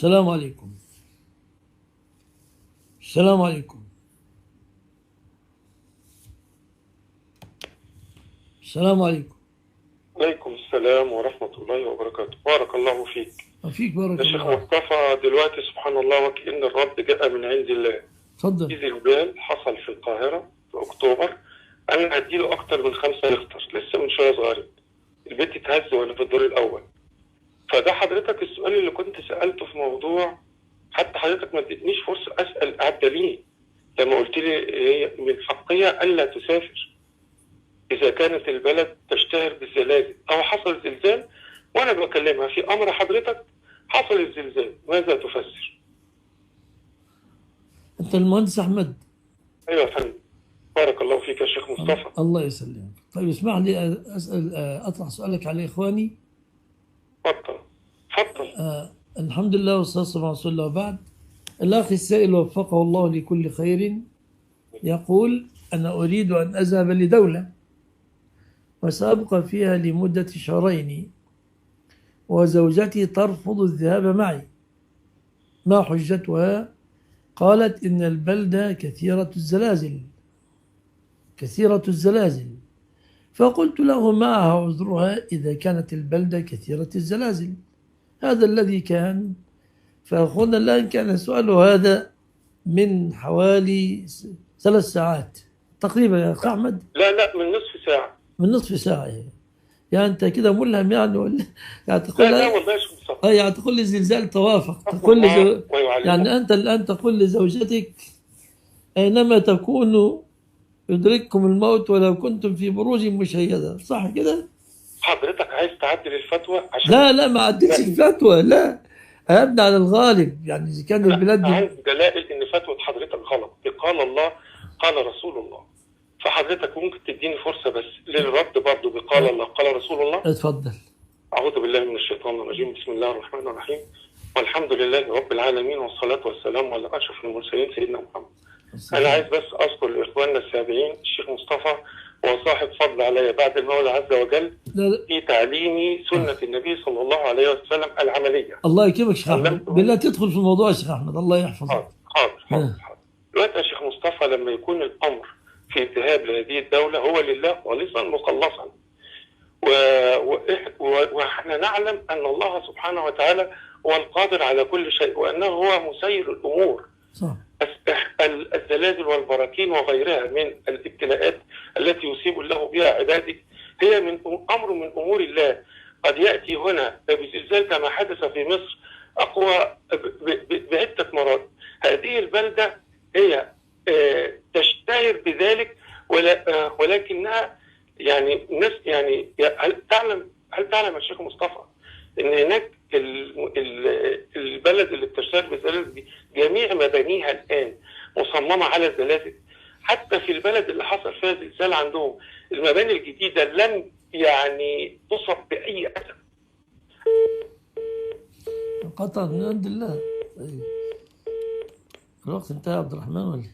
السلام عليكم. السلام عليكم. السلام عليكم. عليكم السلام ورحمة الله وبركاته. بارك الله فيك. وفيك بارك يا شيخ الله. مصطفى، دلوقتي سبحان الله وكأن الرد جاء من عند الله. اتفضل. في زلزال حصل في القاهرة في أكتوبر، أنا هديله أكتر من 5 ريختر، لسه من شوية صغيرين. البيت اتهز وأنا في الدور الأول. فده حضرتك السؤال اللي كنت سألته في موضوع، حتى حضرتك ما ادتنيش فرصة أسأل الدليل لما قلت لي هي من حقها ألا تسافر إذا كانت البلد تشتهر بالزلازل أو حصل زلزال وأنا بكلمها في أمر حضرتك حصل الزلزال، ماذا تفسر؟ انت المهندس احمد؟ أيوة يا فندم. بارك الله فيك يا شيخ مصطفى. الله يسلمك. طيب اسمح لي اسال اطرح سؤالك على اخواني. اتفضل اتفضل. الحمد لله والصلاه والسلام على رسول الله وبعد. الاخ السائل وفقه الله لكل خير يقول: انا اريد ان اذهب لدوله وسابقى فيها لمده شهرين وزوجتي ترفض الذهاب معي، ما حجتها؟ قالت: إن البلدة كثيرة الزلازل. فقلت له: معها عذرها إذا كانت البلدة كثيرة الزلازل. هذا الذي كان. فأخونا الآن كان سؤاله هذا من حوالي 3 ساعات تقريبا يا أخ أحمد. لا من نصف ساعة. من نصف ساعة. يعني أنت كده ملهم يعني ولا؟ يعني تقول لا والله يا شيخ مصطفى. يعني تقول لي الزلزال توافق، تقول لي يعني أنت الآن تقول لزوجتك: أينما تكونوا يدرككم الموت ولو كنتم في بروج مشيدة، صح كده؟ حضرتك عايز تعدل الفتوى عشان لا ما عدلتش الفتوى، لا أبنى على الغالب. يعني إذا كان البلاد عندي دلائل إن فتوى حضرتك غلط. قال الله قال رسول الله، فحضرتك ممكن تديني فرصة بس للرد برضه بقال الله قال رسول الله. اتفضل. أعوذ بالله من الشيطان الرجيم. بسم الله الرحمن الرحيم، والحمد لله رب العالمين، والصلاة والسلام على أشرف المرسلين سيدنا محمد. أنا عايز بس أذكر لإخواننا السابعين الشيخ مصطفى هو صاحب فضل علي بعد المولى عز وجل في تعليمي سنة النبي صلى الله عليه وسلم العملية. الله يكرمك شيخ أحمد، بالله تدخل في الموضوع يا شيخ أحمد، الله يحفظك. حاضر. دلوقتي يا شيخ مصطفى لما يكون الأمر في الذهاب لهذه الدولة هو لله خالصا مخلصا، ونحن نعلم أن الله سبحانه وتعالى هو القادر على كل شيء، وأنه هو مسير الأمور. صح. الزلازل والبراكين وغيرها من الابتلاءات التي يصيب الله بها عباده هي من أمر من أمور الله. قد يأتي هنا بزلزال كما حدث في مصر أقوى بعدة مرات. هذه البلدة هي تشتهر بذلك، ولكنها يعني الناس يعني هل تعلم يا شيخ مصطفى ان هناك البلد اللي بتشتهر بالزلازل دي جميع مبانيها الان مصممه على الزلازل. حتى في البلد اللي حصل فيها زلزال عندهم المباني الجديده لم يعني تصب باي اذى. قطع من عند الله. الوقت انتهى يا عبد الرحمن ولا؟